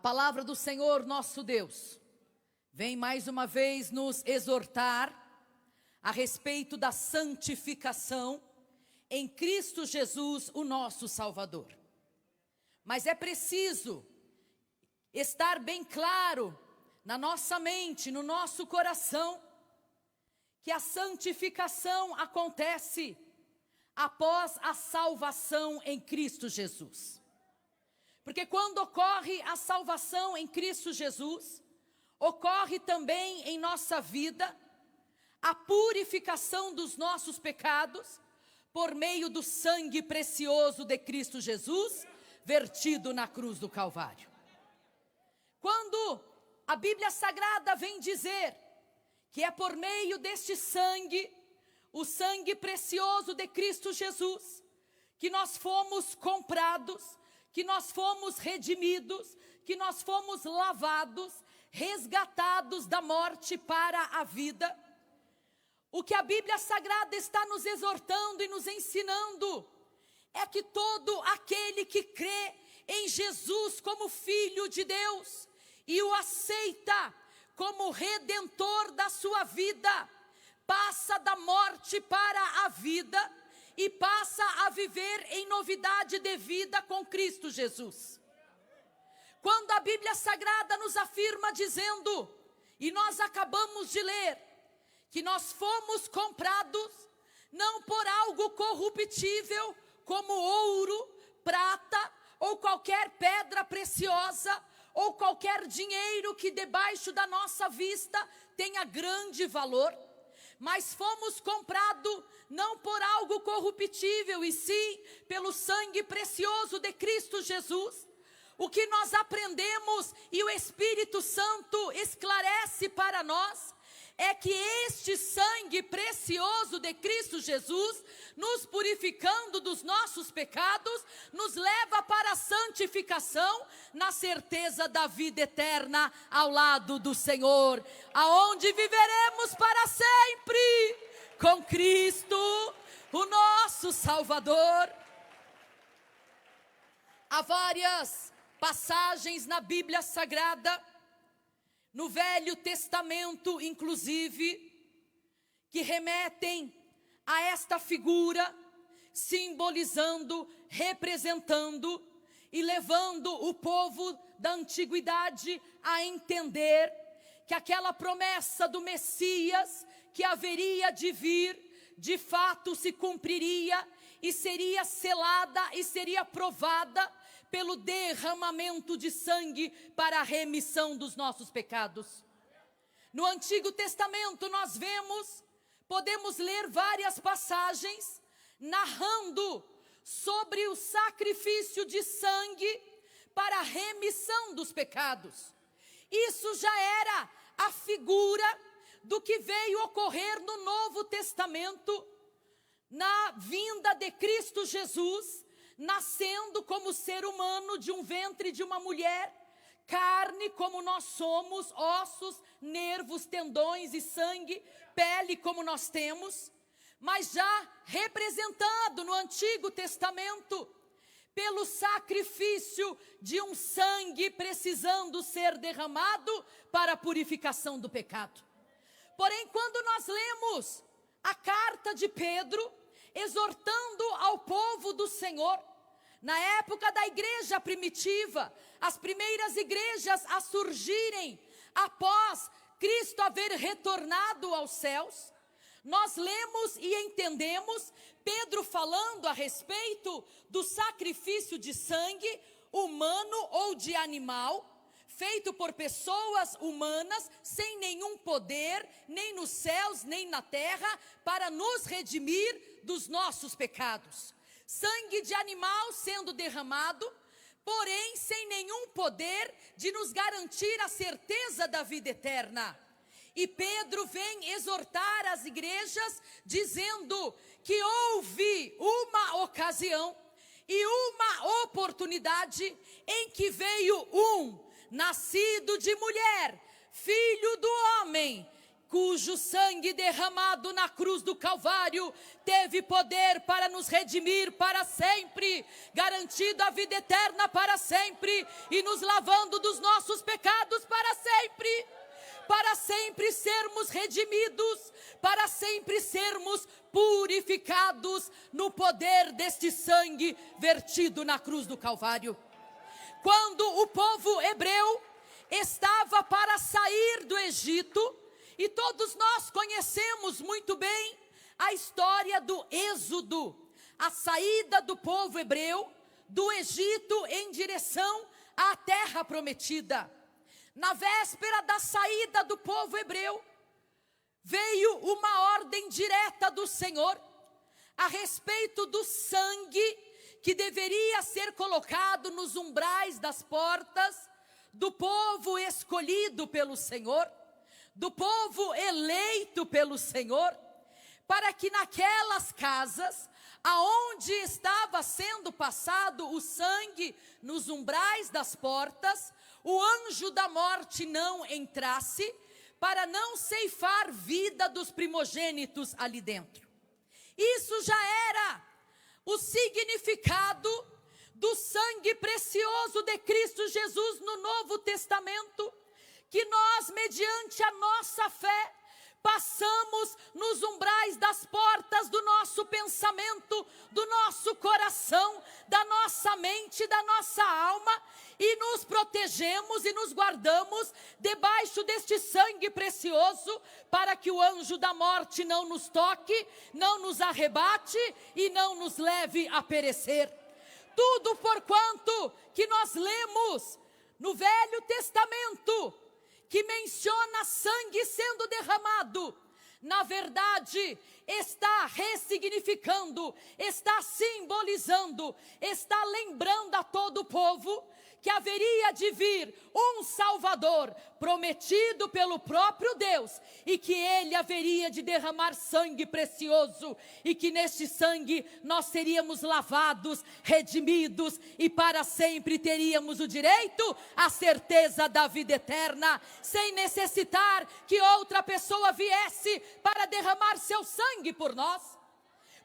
A palavra do Senhor nosso Deus vem mais uma vez nos exortar a respeito da santificação em Cristo Jesus, o nosso Salvador. Mas é preciso estar bem claro na nossa mente, no nosso coração, que a santificação acontece após a salvação em Cristo Jesus. Porque quando ocorre a salvação em Cristo Jesus, ocorre também em nossa vida a purificação dos nossos pecados por meio do sangue precioso de Cristo Jesus, vertido na cruz do Calvário. Quando a Bíblia Sagrada vem dizer que é por meio deste sangue, o sangue precioso de Cristo Jesus, que nós fomos comprados, que nós fomos redimidos, que nós fomos lavados, resgatados da morte para a vida. O que a Bíblia Sagrada está nos exortando e nos ensinando é que todo aquele que crê em Jesus como Filho de Deus e o aceita como Redentor da sua vida, passa da morte para a vida e passa a viver em novidade de vida com Cristo Jesus. Quando a Bíblia Sagrada nos afirma dizendo, e nós acabamos de ler, que nós fomos comprados não por algo corruptível, como ouro, prata ou qualquer pedra preciosa, ou qualquer dinheiro que debaixo da nossa vista tenha grande valor, mas fomos comprados não por algo corruptível, e sim pelo sangue precioso de Cristo Jesus. O que nós aprendemos e o Espírito Santo esclarece para nós é que este sangue precioso de Cristo Jesus, nos purificando dos nossos pecados, nos leva para a santificação, na certeza da vida eterna ao lado do Senhor, aonde viveremos para sempre com Cristo, o nosso Salvador. Há várias passagens na Bíblia Sagrada, no Velho Testamento inclusive, que remetem a esta figura, simbolizando, representando e levando o povo da antiguidade a entender que aquela promessa do Messias que haveria de vir, de fato se cumpriria e seria selada e seria provada pelo derramamento de sangue para a remissão dos nossos pecados. No Antigo Testamento nós podemos ler várias passagens narrando sobre o sacrifício de sangue para a remissão dos pecados. Isso já era a figura do que veio ocorrer no Novo Testamento, na vinda de Cristo Jesus, nascendo como ser humano de um ventre de uma mulher, carne como nós somos, ossos, nervos, tendões e sangue, pele como nós temos, mas já representado no Antigo Testamento pelo sacrifício de um sangue precisando ser derramado para a purificação do pecado. Porém, quando nós lemos a carta de Pedro, exortando ao povo do Senhor, na época da igreja primitiva, as primeiras igrejas a surgirem após Cristo haver retornado aos céus, nós lemos e entendemos Pedro falando a respeito do sacrifício de sangue humano ou de animal, feito por pessoas humanas, sem nenhum poder, nem nos céus, nem na terra, para nos redimir dos nossos pecados. Sangue de animal sendo derramado, porém sem nenhum poder de nos garantir a certeza da vida eterna. E Pedro vem exortar as igrejas, dizendo que houve uma ocasião e uma oportunidade em que veio um, nascido de mulher, filho do homem, cujo sangue derramado na cruz do Calvário teve poder para nos redimir para sempre, garantido a vida eterna para sempre e nos lavando dos nossos pecados para sempre sermos redimidos, para sempre sermos purificados no poder deste sangue vertido na cruz do Calvário. Quando o povo hebreu estava para sair do Egito, e todos nós conhecemos muito bem a história do êxodo, a saída do povo hebreu do Egito em direção à terra prometida. Na véspera da saída do povo hebreu, veio uma ordem direta do Senhor a respeito do sangue que deveria ser colocado nos umbrais das portas do povo escolhido pelo Senhor, do povo eleito pelo Senhor, para que naquelas casas, aonde estava sendo passado o sangue nos umbrais das portas, o anjo da morte não entrasse, para não ceifar vida dos primogênitos ali dentro. Isso já era o significado do sangue precioso de Cristo Jesus no Novo Testamento, que nós, mediante a nossa fé, passamos nos umbrais das portas do nosso pensamento, do nosso coração, da nossa mente, da nossa alma, e nos protegemos e nos guardamos debaixo deste sangue precioso, para que o anjo da morte não nos toque, não nos arrebate e não nos leve a perecer. Tudo porquanto que nós lemos no Velho Testamento, que menciona sangue sendo derramado, na verdade, está ressignificando, está simbolizando, está lembrando a todo o povo que haveria de vir um Salvador prometido pelo próprio Deus, e que ele haveria de derramar sangue precioso, e que neste sangue nós seríamos lavados, redimidos, e para sempre teríamos o direito à certeza da vida eterna, sem necessitar que outra pessoa viesse para derramar seu sangue por nós.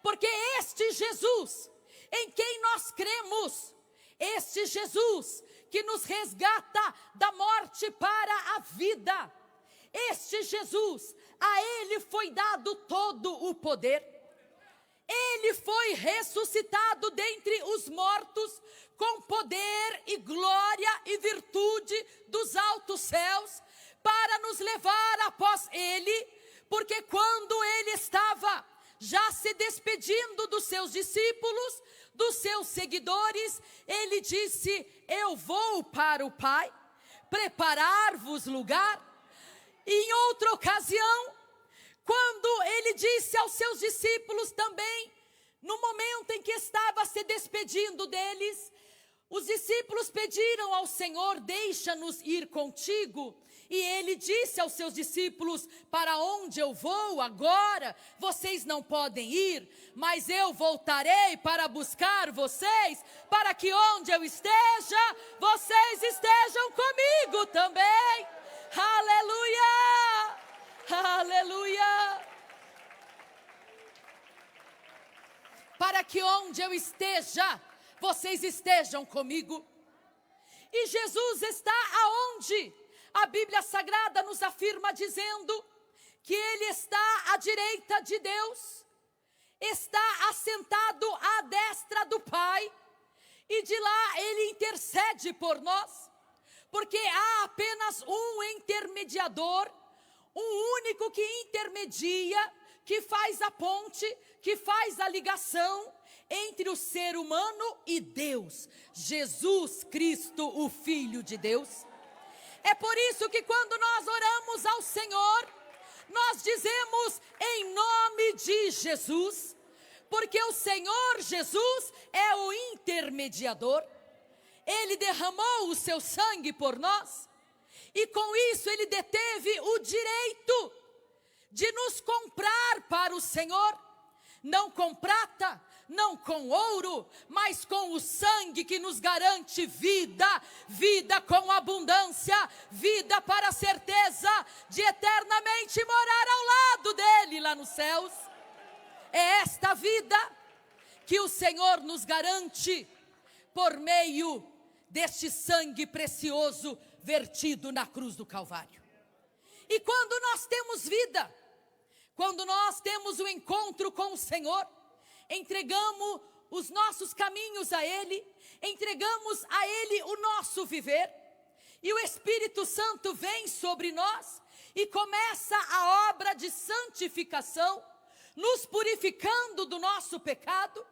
Porque este Jesus em quem nós cremos, este Jesus que nos resgata da morte para a vida, este Jesus, a ele foi dado todo o poder. Ele foi ressuscitado dentre os mortos com poder e glória e virtude dos altos céus, para nos levar após ele, porque quando ele estava já se despedindo dos seus discípulos, dos seus seguidores, ele disse: eu vou para o Pai, preparar-vos lugar. E em outra ocasião, quando ele disse aos seus discípulos também, no momento em que estava se despedindo deles, os discípulos pediram ao Senhor: deixa-nos ir contigo. E ele disse aos seus discípulos: para onde eu vou agora, vocês não podem ir, mas eu voltarei para buscar vocês, para que onde eu esteja, vocês estejam comigo também. Aleluia! Aleluia! Para que onde eu esteja, vocês estejam comigo. E Jesus está aonde? A Bíblia Sagrada nos afirma dizendo que ele está à direita de Deus, está assentado à destra do Pai, e de lá ele intercede por nós, porque há apenas um intermediador, um único que intermedia, que faz a ponte, que faz a ligação entre o ser humano e Deus, Jesus Cristo, o Filho de Deus. É por isso que quando nós oramos ao Senhor, nós dizemos em nome de Jesus, porque o Senhor Jesus é o intermediador. Ele derramou o seu sangue por nós, e com isso ele deteve o direito de nos comprar para o Senhor, não com prata, não com ouro, mas com o sangue que nos garante vida, vida com abundância, vida para a certeza de eternamente morar ao lado dele lá nos céus. É esta vida que o Senhor nos garante por meio deste sangue precioso vertido na cruz do Calvário. E quando nós temos vida, quando nós temos um encontro com o Senhor, entregamos os nossos caminhos a Ele, entregamos a Ele o nosso viver, e o Espírito Santo vem sobre nós e começa a obra de santificação, nos purificando do nosso pecado.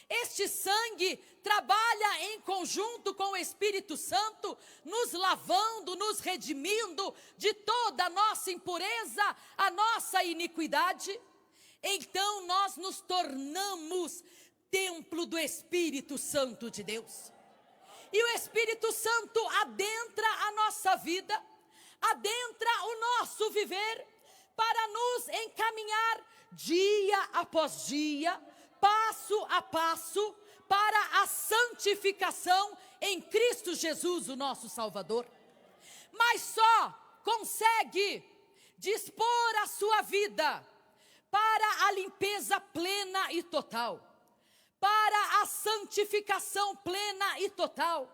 Este sangue trabalha em conjunto com o Espírito Santo, nos lavando, nos redimindo de toda a nossa impureza, a nossa iniquidade. Então nós nos tornamos templo do Espírito Santo de Deus. E o Espírito Santo adentra a nossa vida, adentra o nosso viver, para nos encaminhar dia após dia, passo a passo, para a santificação em Cristo Jesus, o nosso Salvador. Mas só consegue dispor a sua vida para a limpeza plena e total, para a santificação plena e total,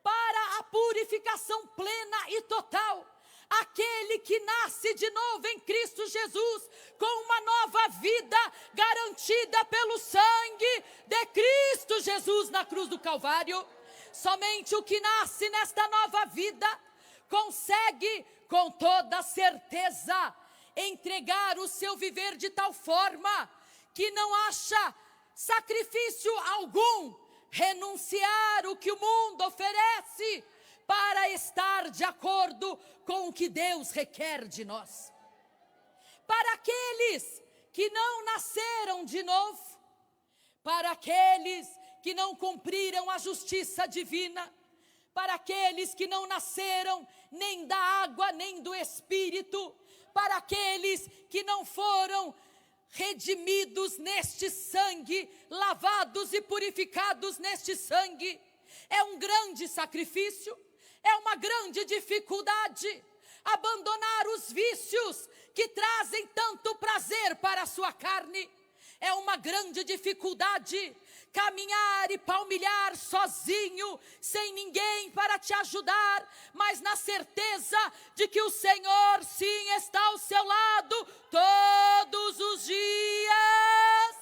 para a purificação plena e total, aquele que nasce de novo em Cristo Jesus, com uma nova vida garantida pelo sangue de Cristo Jesus na cruz do Calvário. Somente o que nasce nesta nova vida consegue com toda certeza entregar o seu viver de tal forma que não acha sacrifício algum renunciar o que o mundo oferece para estar de acordo com o que Deus requer de nós. Para aqueles que não nasceram de novo, para aqueles que não cumpriram a justiça divina, para aqueles que não nasceram nem da água nem do Espírito, para aqueles que não foram redimidos neste sangue, lavados e purificados neste sangue, é um grande sacrifício, é uma grande dificuldade abandonar os vícios que trazem tanto prazer para a sua carne. É uma grande dificuldade caminhar e palmilhar sozinho, sem ninguém para te ajudar, mas na certeza de que o Senhor sim está ao seu lado todos os dias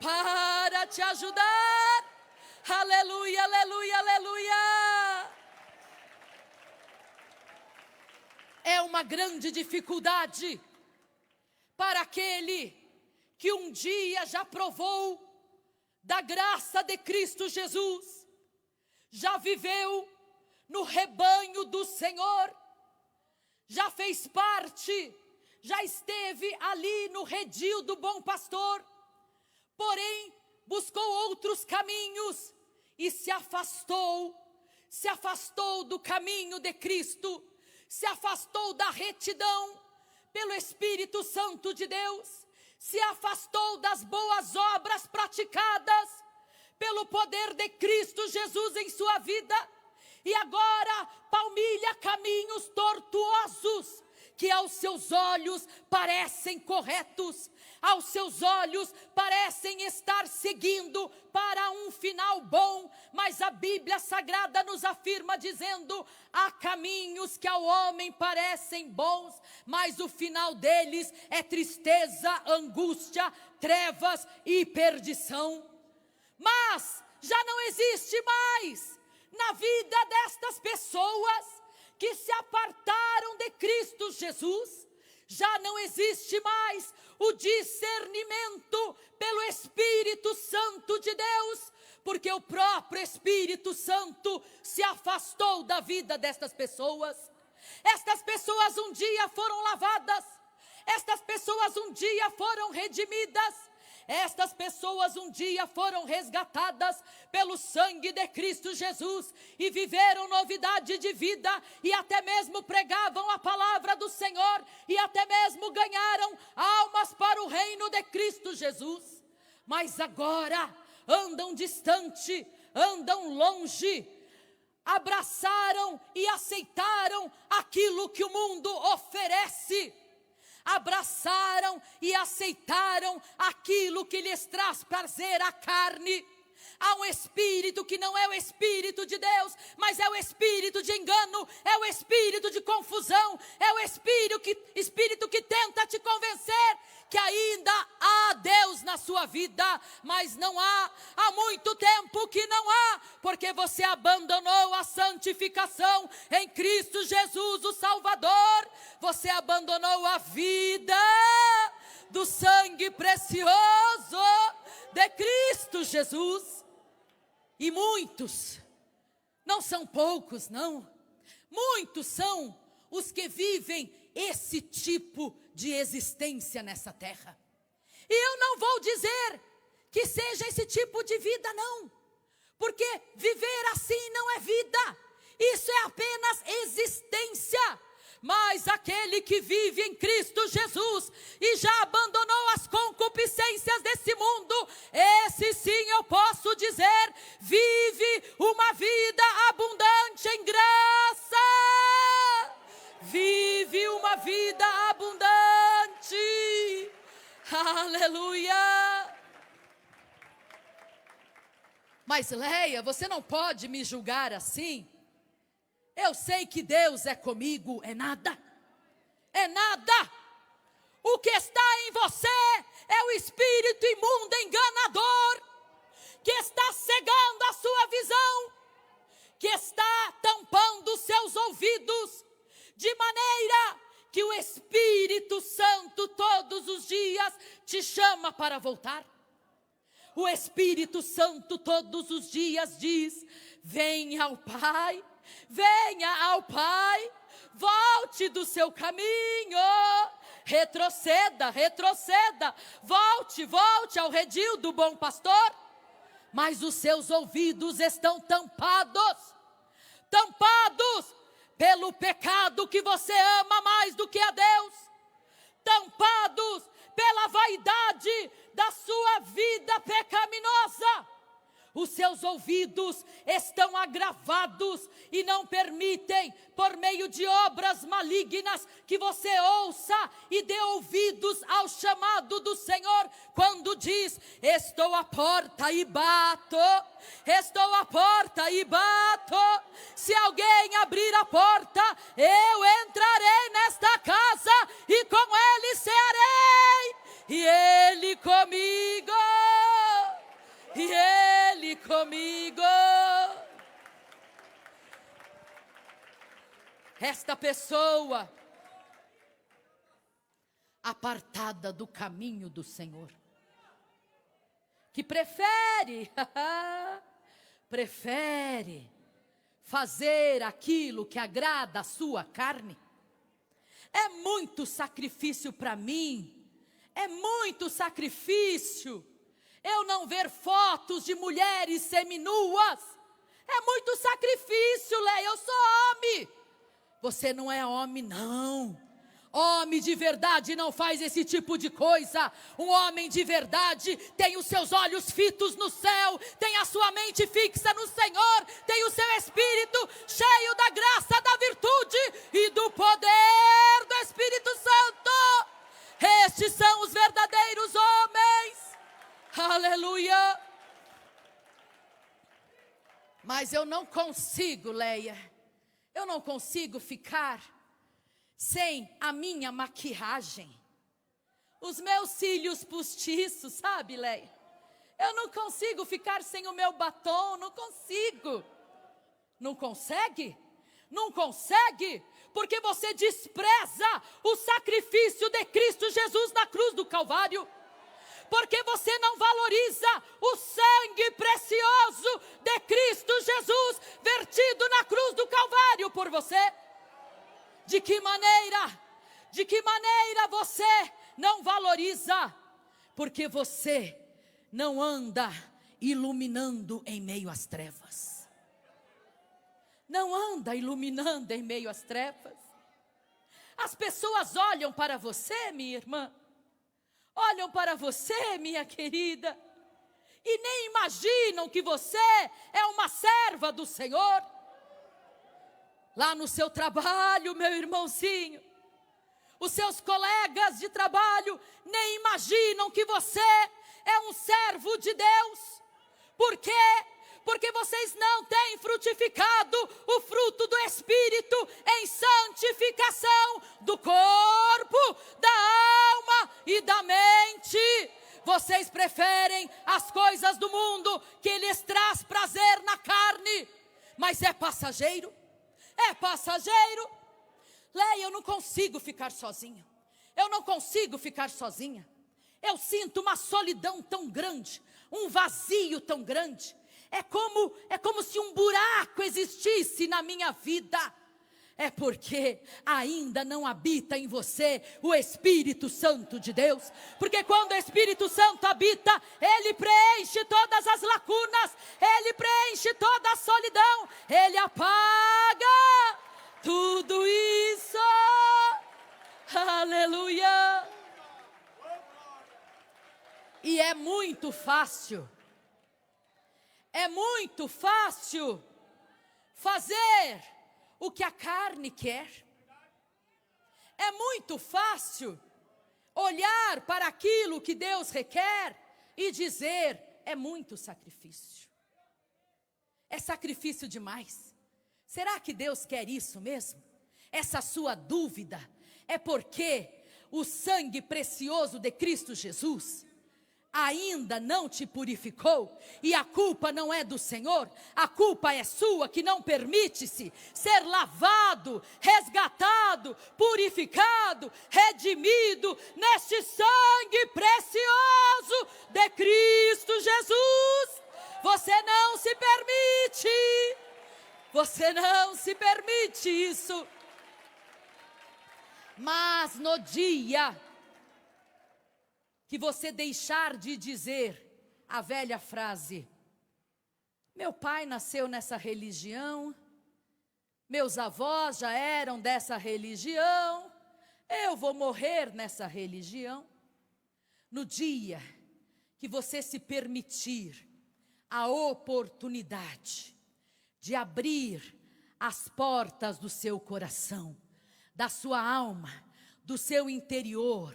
para te ajudar. Aleluia, aleluia, aleluia. É uma grande dificuldade para aquele que um dia já provou da graça de Cristo Jesus, já viveu no rebanho do Senhor, já fez parte, já esteve ali no redil do bom pastor, porém buscou outros caminhos e se afastou do caminho de Cristo, se afastou da retidão pelo Espírito Santo de Deus, se afastou das boas obras praticadas pelo poder de Cristo Jesus em sua vida, e agora palmilha caminhos tortuosos, que aos seus olhos parecem corretos, aos seus olhos parecem estar seguindo para um final bom, mas a Bíblia Sagrada nos afirma dizendo: há caminhos que ao homem parecem bons, mas o final deles é tristeza, angústia, trevas e perdição. Mas já não existe mais na vida destas pessoas que se apartaram de Cristo Jesus, já não existe mais o discernimento pelo Espírito Santo de Deus, porque o próprio Espírito Santo se afastou da vida destas pessoas. Estas pessoas um dia foram lavadas, estas pessoas um dia foram redimidas, estas pessoas um dia foram resgatadas pelo sangue de Cristo Jesus e viveram novidade de vida e até mesmo pregavam a palavra do Senhor e até mesmo ganharam almas para o reino de Cristo Jesus. Mas agora andam distante, andam longe, abraçaram e aceitaram aquilo que o mundo oferece. abraçaram e aceitaram aquilo que lhes traz prazer à carne. Há um espírito que não é o espírito de Deus, mas é o espírito de engano, é o espírito de confusão, é o espírito que tenta te convencer que ainda há Deus na sua vida, mas não há muito tempo que não há, porque você abandonou a santificação em Cristo Jesus, o Salvador. Você abandonou a vida do sangue precioso de Cristo Jesus. E muitos, não são poucos não, muitos são os que vivem esse tipo de existência nessa terra. E eu não vou dizer que seja esse tipo de vida não, porque viver assim não é vida, isso é apenas existência. Mas aquele que vive em Cristo Jesus e já abandonou as concupiscências desse mundo, esse sim eu posso dizer, vive uma vida abundante em graça. Vive uma vida abundante. Aleluia. Mas Leia, você não pode me julgar assim. Eu sei que Deus é comigo, é nada, é nada. O que está em você é o espírito imundo enganador, que está cegando a sua visão, que está tampando os seus ouvidos, de maneira que o Espírito Santo todos os dias te chama para voltar. O Espírito Santo todos os dias diz: venha ao Pai. Venha ao Pai, volte do seu caminho, retroceda, volte ao redil do bom pastor. Mas os seus ouvidos estão tampados pelo pecado que você ama mais do que a Deus, tampados pela vaidade da sua vida pecaminosa. Os seus ouvidos estão agravados e não permitem, por meio de obras malignas, que você ouça e dê ouvidos ao chamado do Senhor, quando diz: estou à porta e bato, estou à porta e bato. Se alguém abrir a porta, eu entrarei nesta casa e com ele cearei, e ele comigo. E Ele comigo. Esta pessoa apartada do caminho do Senhor, que prefere fazer aquilo que agrada a sua carne. É muito sacrifício para mim, é muito sacrifício eu não ver fotos de mulheres seminuas. É muito sacrifício, Leia, eu sou homem. Você não é homem, não. Homem de verdade não faz esse tipo de coisa. Um homem de verdade tem os seus olhos fitos no céu, tem a sua mente fixa no Senhor, tem o seu espírito cheio da graça, da virtude e do poder do Espírito Santo. Estes são os verdadeiros homens. Aleluia. Mas eu não consigo, Leia, eu não consigo ficar sem a minha maquiagem, os meus cílios postiços, sabe, Leia? Eu não consigo ficar sem o meu batom, não consigo. Não consegue? Não consegue? Porque você despreza o sacrifício de Cristo Jesus na cruz do Calvário. Porque você não valoriza o sangue precioso de Cristo Jesus, vertido na cruz do Calvário por você. De que maneira você não valoriza? Porque você não anda iluminando em meio às trevas. Não anda iluminando em meio às trevas. As pessoas olham para você, minha irmã, olham para você, minha querida, e nem imaginam que você é uma serva do Senhor. Lá no seu trabalho, meu irmãozinho, Os seus colegas de trabalho nem imaginam que você é um servo de Deus. Por quê? Porque vocês não têm frutificado o fruto do Espírito em santificação do corpo, da alma e da mente. Vocês preferem as coisas do mundo que lhes traz prazer na carne, mas é passageiro, é passageiro. Leia, eu não consigo ficar sozinha, eu não consigo ficar sozinha. Eu sinto uma solidão tão grande, um vazio tão grande. É como se um buraco existisse na minha vida. É porque ainda não habita em você o Espírito Santo de Deus. Porque quando o Espírito Santo habita, Ele preenche todas as lacunas, Ele preenche toda a solidão, Ele apaga tudo isso. Aleluia! E é muito fácil fazer o que a carne quer. É muito fácil olhar para aquilo que Deus requer e dizer: é muito sacrifício. É sacrifício demais. Será que Deus quer isso mesmo? Essa sua dúvida é porque o sangue precioso de Cristo Jesus ainda não te purificou, e a culpa não é do Senhor, a culpa é sua, que não permite-se ser lavado, resgatado, purificado, redimido neste sangue precioso de Cristo Jesus. Você não se permite isso. Mas no dia que você deixar de dizer a velha frase: meu pai nasceu nessa religião, meus avós já eram dessa religião, eu vou morrer nessa religião. No dia que você se permitir a oportunidade de abrir as portas do seu coração, da sua alma, do seu interior,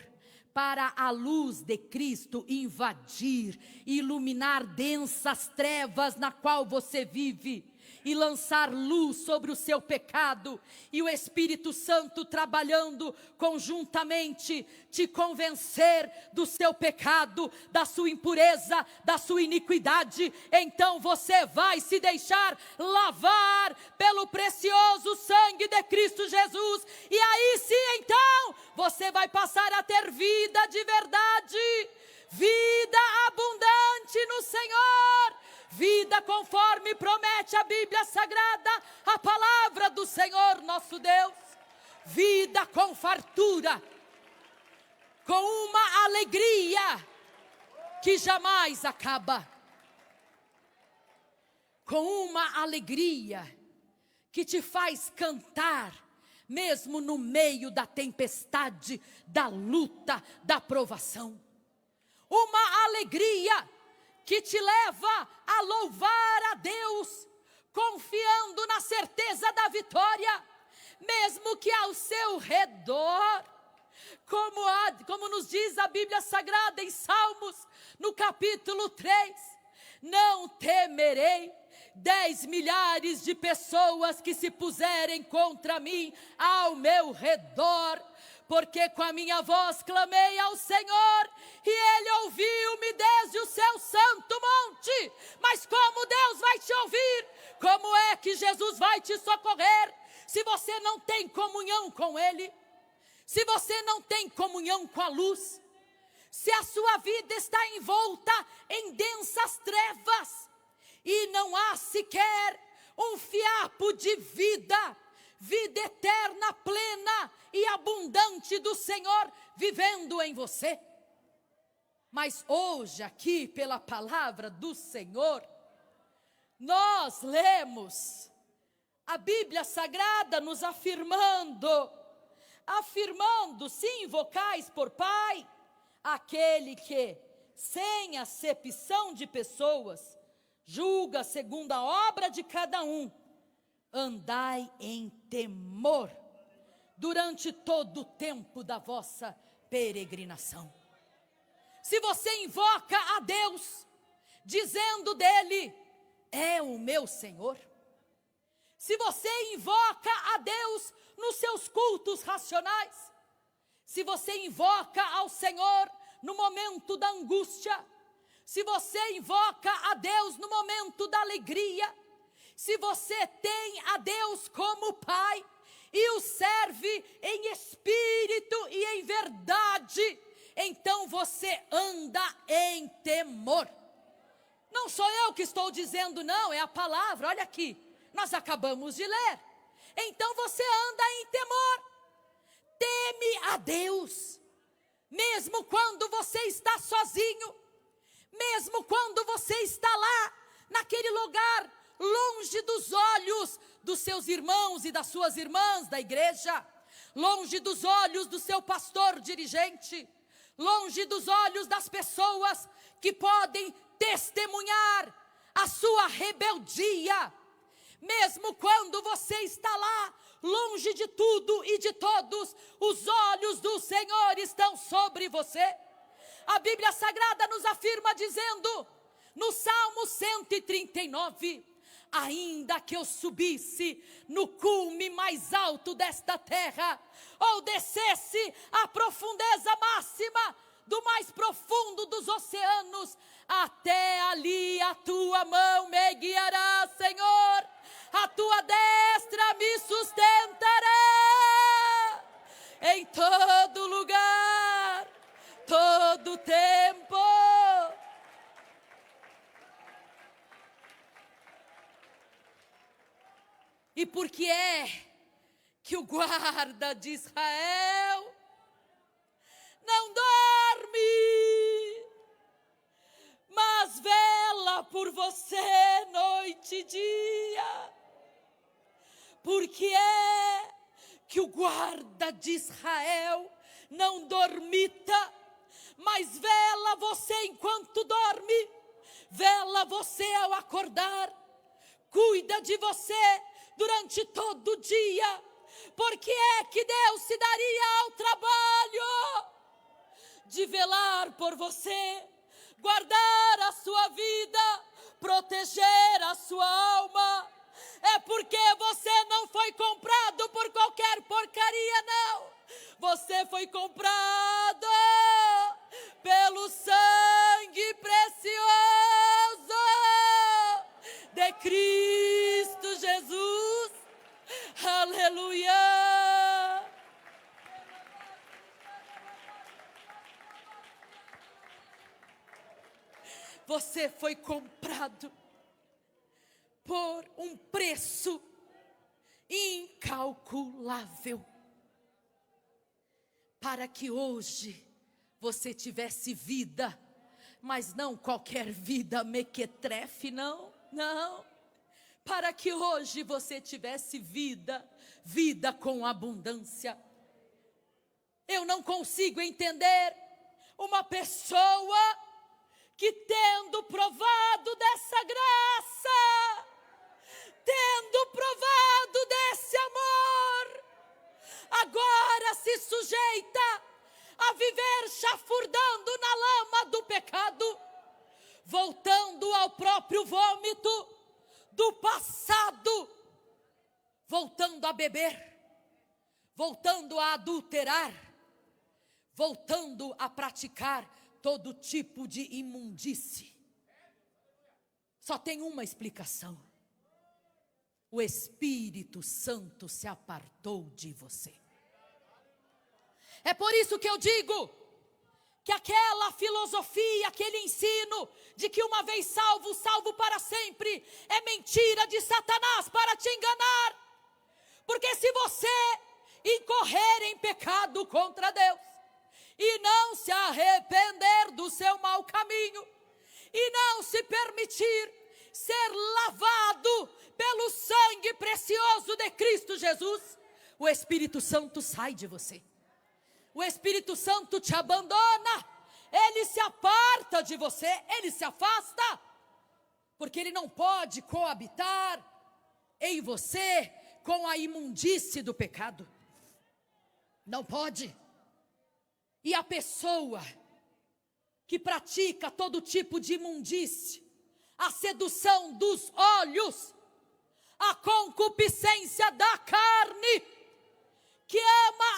para a luz de Cristo invadir, iluminar densas trevas na qual você vive, e lançar luz sobre o seu pecado, e o Espírito Santo trabalhando conjuntamente, te convencer do seu pecado, da sua impureza, da sua iniquidade. Então você vai se deixar lavar pelo precioso sangue de Cristo Jesus, e aí sim, então, você vai passar a ter vida de verdade, vida abundante no Senhor, vida conforme promete a Bíblia Sagrada, a palavra do Senhor nosso Deus, vida com fartura, com uma alegria que jamais acaba, com uma alegria que te faz cantar, mesmo no meio da tempestade, da luta, da provação. Uma alegria que te leva a louvar a Deus, confiando na certeza da vitória, mesmo que ao seu redor, como nos diz a Bíblia Sagrada em Salmos, no capítulo 3, não temerei 10 milhares de pessoas que se puserem contra mim ao meu redor, porque com a minha voz clamei ao Senhor, e Ele ouviu-me desde o seu santo monte. Mas como Deus vai te ouvir? Como é que Jesus vai te socorrer, se você não tem comunhão com Ele? Se você não tem comunhão com a luz? Se a sua vida está envolta em densas trevas, e não há sequer um fiapo de vida eterna, plena e abundante do Senhor vivendo em você. Mas hoje aqui, pela palavra do Senhor, nós lemos a Bíblia Sagrada nos afirmando, se invocais por Pai, aquele que, sem acepção de pessoas, julga segundo a obra de cada um, andai em temor durante todo o tempo da vossa peregrinação. Se você invoca a Deus, dizendo dele, é o meu Senhor. Se você invoca a Deus nos seus cultos racionais, se você invoca ao Senhor no momento da angústia, se você invoca a Deus no momento da alegria, se você tem a Deus como Pai e o serve em espírito e em verdade, então você anda em temor. Não sou eu que estou dizendo, não, é a palavra, olha aqui, nós acabamos de ler. Então você anda em temor, teme a Deus, mesmo quando você está sozinho, mesmo quando você está lá, naquele lugar, longe dos olhos dos seus irmãos e das suas irmãs da igreja, longe dos olhos do seu pastor dirigente, longe dos olhos das pessoas que podem testemunhar a sua rebeldia, mesmo quando você está lá, longe de tudo e de todos, os olhos do Senhor estão sobre você. A Bíblia Sagrada nos afirma dizendo, no Salmo 139, ainda que eu subisse no cume mais alto desta terra, ou descesse à profundeza máxima do mais profundo dos oceanos, até ali a tua mão me guiará, Senhor, a tua destra me sustentará, em todo lugar, todo tempo. E por que é que o guarda de Israel não dorme, mas vela por você noite e dia? Por que é que o guarda de Israel não dormita, mas vela você enquanto dorme, vela você ao acordar, cuida de você durante todo o dia? Por que é que Deus se daria ao trabalho de velar por você, guardar a sua vida, proteger a sua alma? É porque você não foi comprado por qualquer porcaria, não. Você foi comprado pelo sangue precioso de Cristo Jesus. Aleluia! Você foi comprado por um preço incalculável, para que hoje você tivesse vida, mas não qualquer vida mequetrefe, não, para que hoje você tivesse vida com abundância. Eu não consigo entender uma pessoa que, tendo provado dessa graça, tendo provado desse amor, agora se sujeita a viver chafurdando na lama do pecado, voltando ao próprio vômito do passado, voltando a beber, voltando a adulterar, voltando a praticar todo tipo de imundície. Só tem uma explicação: o Espírito Santo se apartou de você. É por isso que eu digo que aquela filosofia, aquele ensino de que uma vez salvo, salvo para sempre, é mentira de Satanás para te enganar. Porque se você incorrer em pecado contra Deus e não se arrepender do seu mau caminho e não se permitir ser lavado pelo sangue precioso de Cristo Jesus, o Espírito Santo sai de você. O Espírito Santo te abandona, ele se aparta de você, ele se afasta, porque ele não pode coabitar em você com a imundície do pecado. Não pode. E a pessoa que pratica todo tipo de imundície, a sedução dos olhos, a concupiscência da carne, que ama